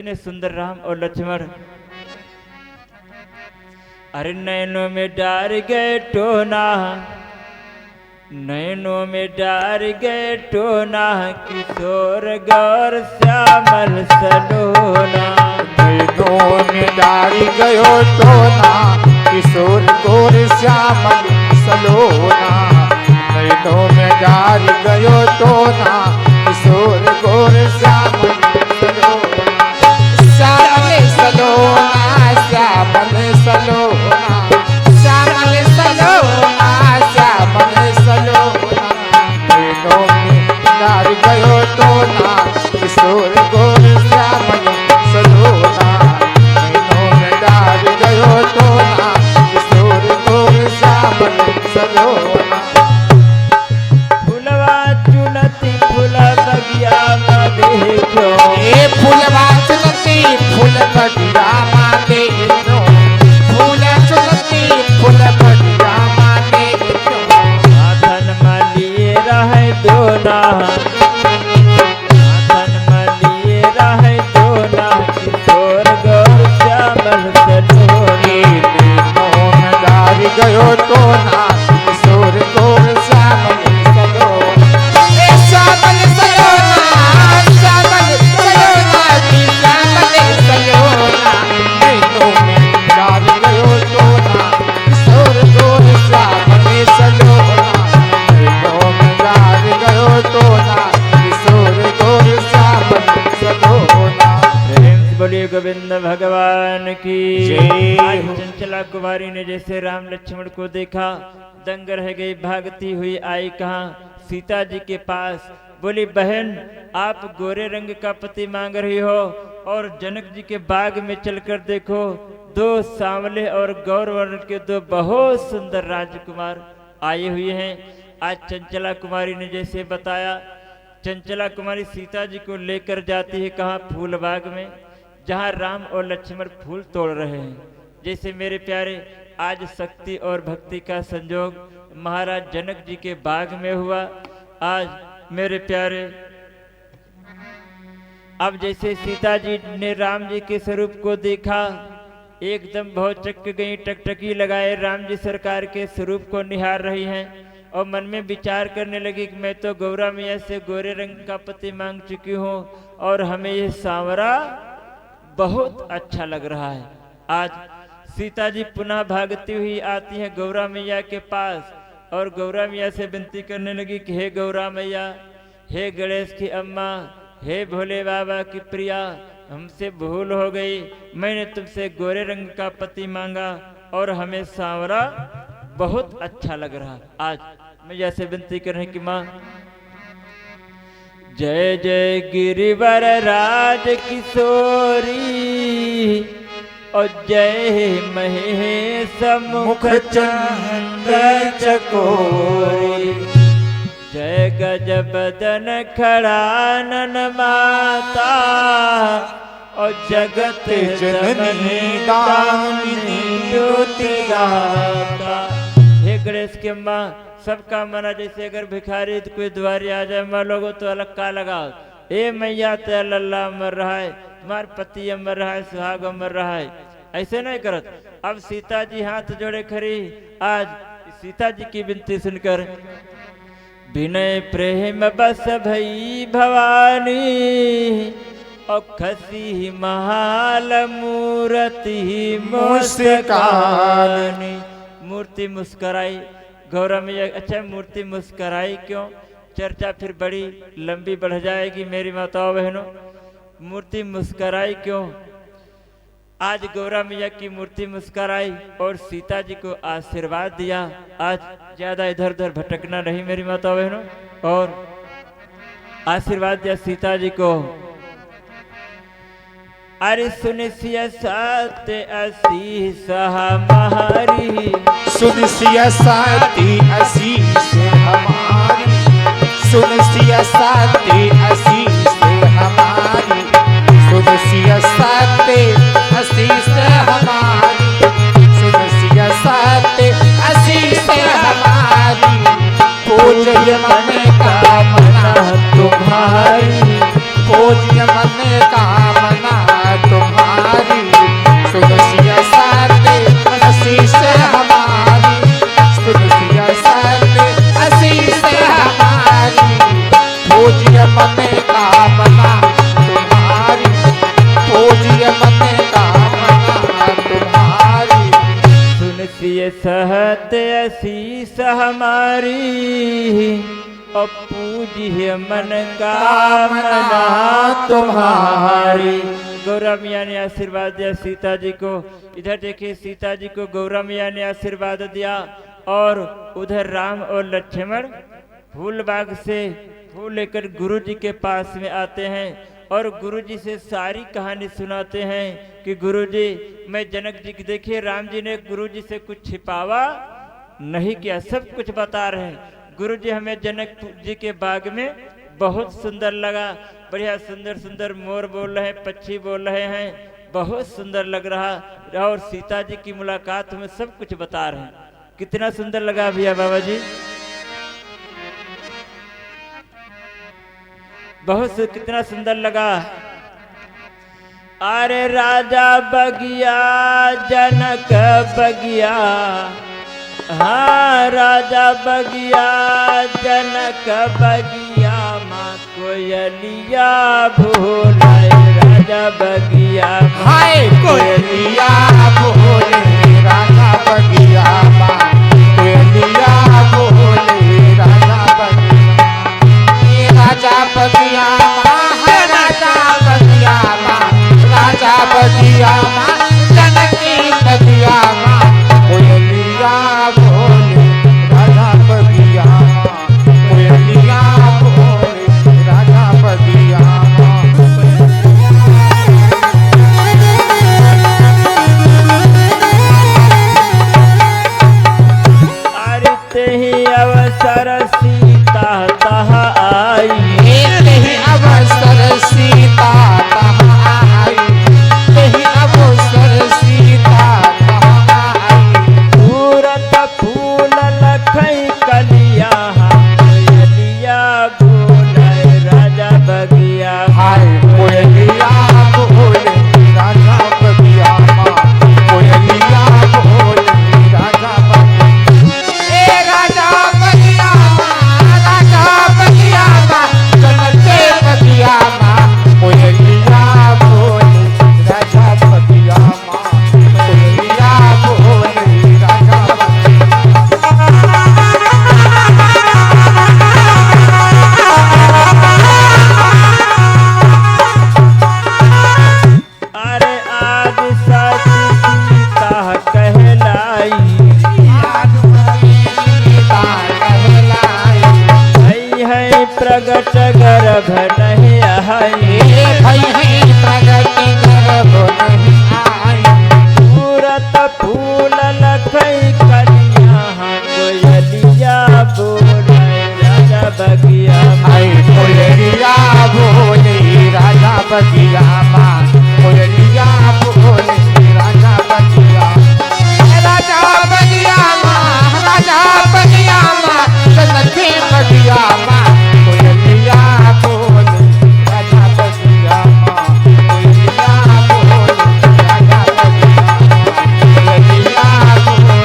ने सुंदर राम और लक्ष्मण अरे नैनों में डार गए टोना, नैनों में डार गए टोना, किशोर गौर श्यामल सलोना। नैनों में डार गयो टोना, किशोर गौर श्यामल सलोना। नैनों में डार गयो टोना, किशोर गौर श्यामल सलोना। श्यामल सलोना, श्यामल सलोना, श्यामल सलोना, श्यामल सलोना। नैनों में डार गयो टोना, किशोर गौर श्यामल सलोना। नैनों में डार गयो टोना, किशोर गौर श्यामल सलोना। फुलवा चुनती फूल बगिया देखो, ए फुलवा चुनती फूल बगिया देखो, फूल चुनती फूल बगिया देखो। माथन मलिए रहे दोना, माथन मलिए रहे दोना, किशोर गौर श्यामल सलोना। नैनों में डार गयो टोना, किशोर गौर श्यामल सलोना। ए श्यामल सलोना, श्यामल सलोना, श्यामल सलोना। नैनों में डार गयो टोना, किशोर गौर श्यामल सलोना। नैनों में डार गयो टोना, किशोर गौर श्यामल सलोना। प्रेम से बोलिए गोविंद भगवान की जय। आज चंचला कुमारी ने जैसे राम लक्ष्मण को देखा, दंग रह गई, भागती हुई आई कहाँ? सीता जी के पास। बोली बहन, आप गोरे रंग का पति मांग रही हो और जनक जी के बाग में चलकर देखो, दो सांवले और गौर वर्ण के दो बहुत सुंदर राजकुमार आए हुए हैं। आज चंचला कुमारी ने जैसे बताया, चंचला कुमारी सीता जी को लेकर जाती है कहाँ? फूल बाग में, जहाँ राम और लक्ष्मण फूल तोड़ रहे हैं। जैसे मेरे प्यारे आज शक्ति और भक्ति का संयोग महाराज जनक जी के बाग में हुआ। आज मेरे प्यारे अब जैसे सीता जी ने राम जी के स्वरूप को देखा, एकदम बहुत चक्क गई, टकटकी लगाए राम जी सरकार के स्वरूप को निहार रही हैं और मन में विचार करने लगी कि मैं तो गौरा मैया से गोरे रंग का पति मांग चुकी हूँ और हमें यह सांवरा बहुत अच्छा लग रहा है। आज सीता जी पुनः भागती हुई आती हैं गौरा मैया के पास और गौरा मैया से विनती करने लगी कि हे गौरा मैया, हे गणेश की अम्मा, हे भोले बाबा की प्रिया, हमसे भूल हो गई, मैंने तुमसे गोरे रंग का पति मांगा और हमें सांवरा बहुत अच्छा लग रहा। आज मैया से विनती कर रहे कि माँ, जय जय गिरिवर राज किशोरी और जय महेश मुख चंद्र चकोरी, जय गजबदन खड़ानन माता और जगत जननी दामिनी ज्योति गाता। हे गणेश की अम्मा, सबका मना जैसे अगर भिखारी तो कोई द्वारी आ जाए माँ लोगों तो अलग का लगाओ। ए मैया तो अल्लाह मर रहा है, तुम्हार पति अमर रहा है, सुहाग अमर रहा है, ऐसे नहीं करत। अब सीता जी हाथ जोड़े खड़ी। आज सीता जी की विनती सुनकर विनय प्रेम बस भई भवानी और खसी महाल मूर्ति मुस्कानी। मूर्ति मुस्कराई गौरा मैया। अच्छा मूर्ति मुस्कराई क्यों? चर्चा फिर बड़ी लंबी बढ़ जाएगी मेरी माताओं बहनों। मूर्ति मुस्कराई क्यों? आज गौरा मैया की मूर्ति मुस्कराई और सीता जी को आशीर्वाद दिया। आज ज्यादा इधर उधर भटकना नहीं मेरी माताओं बहनों, और आशीर्वाद दिया सीता जी को। अरे सुनिसिया सात आशीष हमारी, सुनिसिया साथी आशीष हमारी, सुनिसिया साथी आशीष हमारी, सुनिसिया साथी आशीष हमारी, सुनिसिया साथी आशीष हमारी। पूज्य मन कामना तुम्हारी, पूज्य मन कामना सहत असीस हमारी और पूजिए मन कामना तुम्हारी। गौरा मैया ने आशीर्वाद दिया सीता जी को। इधर देखिए सीता जी को गौरा मैया ने आशीर्वाद दिया और उधर राम और लक्ष्मण फूल बाग से फूल लेकर गुरु जी के पास में आते हैं और गुरु जी से सारी कहानी सुनाते हैं कि गुरु जी मैं जनक जी की, देखिए राम जी ने गुरु जी से कुछ छिपावा नहीं किया, सब कुछ बता रहे हैं। गुरु जी हमें जनक जी के बाग में बहुत सुंदर लगा, बढ़िया सुंदर सुंदर मोर बोल रहे हैं, पक्षी बोल रहे हैं, बहुत सुंदर लग रहा। और सीता जी की मुलाकात में सब कुछ बता रहे हैं। कितना सुंदर लगा भैया बाबा जी, बहुत कितना सुंदर लगा। अरे राजा बगिया जनक बगिया, हाँ राजा बगिया जनक बगिया माँ कोयलिया भोले राजा बगिया हाय कोयलिया भोले राजा बगिया माँ कोयलिया भोले राजा बगिया। ये राजा बगिया माँ है राजा बगिया माँ राजा बगिया माँ जनकी बगिया माँ कोयलिया भोले राजा बगिया माँ कोयलिया भोले राजा बगिया माँ। ही अवसर सीता तहा आई, ही अवसर सीता तहा आई, ही अवसर सीता तहा आई। पूरत फूल लखई कलिया कोयलिया बोले राजा बगिया हाय कोयलिया भोले राजा बगिया माँ कोयलिया भोले राजा बगिया। ए राजा बगिया माँ राजा बगिया माँ जनते बगिया माँ कोयलिया भोले राजा बगिया माँ कोयलिया भोले राजा अरे आज सच सीता कहलाई, भई है प्रगट गर्भ नहीं आई, पूरत फूल लखई कलिया कोयलिया बोले राजा बगिया कोयलिया भोले राजा बगिया माँ कोयलिया भोले राजा बगिया। राजा बगिया माँ राजा बगिया माँ जनते बगिया माँ कोयलिया भोले राजा बगिया माँ कोयलिया भोले राजा बगिया कोयलिया भोले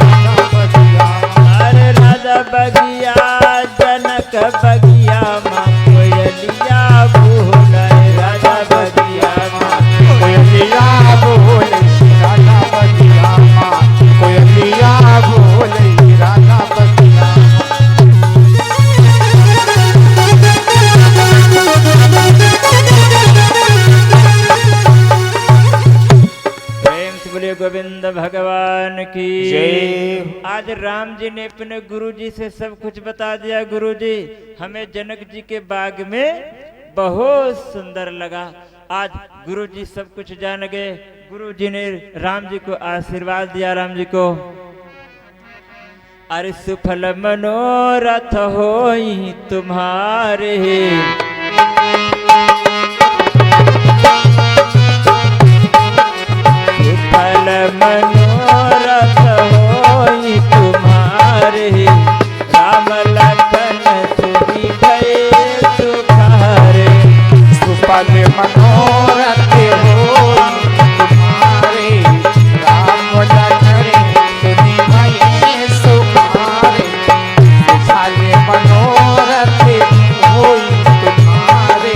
राजा बगिया। अरे राजा बगिया जनक बगिया माँ कोयलिया बोले राजा बगिया कोयलिया भोले राजा बगिया माँ कोयलिया भोले राजा बगिया। प्रेम से बोलिए गोविंद भगवान की जय। आज राम जी ने अपने गुरु जी से सब कुछ बता दिया। गुरु जी हमें जनक जी के बाग में बहुत सुंदर लगा। आज गुरु जी सब कुछ जान गए। गुरु जी ने राम जी को आशीर्वाद दिया। राम जी को अरे सुफल मनोरथ होई तुम्हारे, सुफल मनोरथ होई तुम्हारे, राम लखन सुनी भये सुखारे। सुफल मनोरथ होई तुम्हारे, राम लखन सुनि भये सुखारे। सुफल मनोरथ होई तुम्हारे,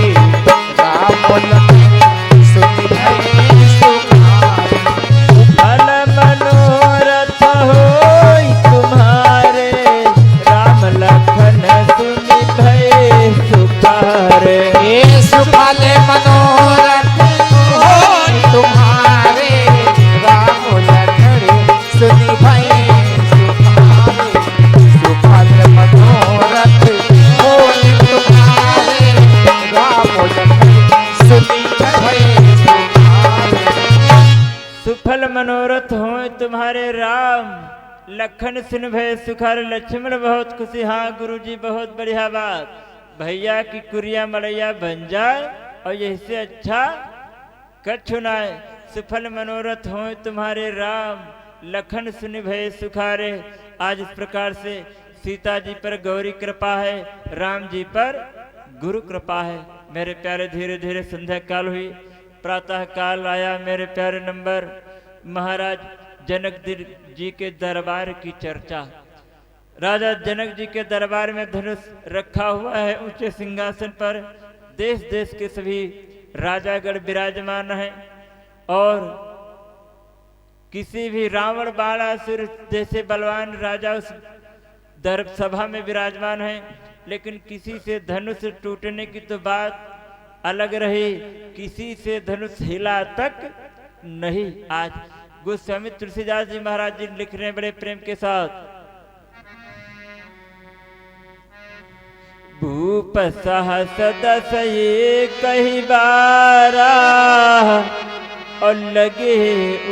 सुफल मनोरथ हो तुम्हारे राम, लखन सिन भय सुखार, लक्ष्मण बहुत खुशी। हाँ गुरुजी बहुत बढ़िया बात, भैया की कुरिया मलैया बन जाए और यही से अच्छा कछु नाय। सुफल मनोरथ हो तुम्हारे राम, लखन सुन भय सुखारे। आज इस प्रकार से सीता जी पर गौरी कृपा है, राम जी पर गुरु कृपा है। मेरे प्यारे धीरे धीरे संध्या काल हुई, प्रातः काल आया। मेरे प्यारे नंबर महाराज जनक जी के दरबार की चर्चा। राजा जनक जी के दरबार में धनुष रखा हुआ है ऊंचे सिंहासन पर, देश देश के सभी राजागण विराजमान हैं और किसी भी रावण बाणासुर जैसे बलवान राजा उस दर सभा में विराजमान हैं, लेकिन किसी से धनुष टूटने की तो बात अलग रही, किसी से धनुष हिला तक नहीं। आज गोस्वामी तुलसीदास जी महाराज जी लिख रहे हैं बड़े प्रेम के साथ। भूप सहस दस ये कही बारा, और लगे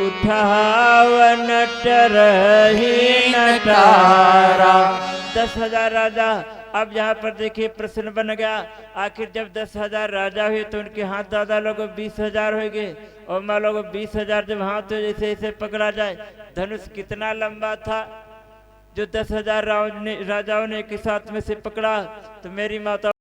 उठावन टरही नटारा। 10,000 राजा। अब यहाँ पर देखिए प्रश्न बन गया, आखिर जब 10,000 राजा हुए तो उनके हाथ दादा लोग 20,000 हो गए, और मान लो 20,000 जब हाथ जैसे ऐसे पकड़ा जाए, धनुष कितना लंबा था जो 10,000 राजाओं ने एक साथ में से पकड़ा। तो मेरी माता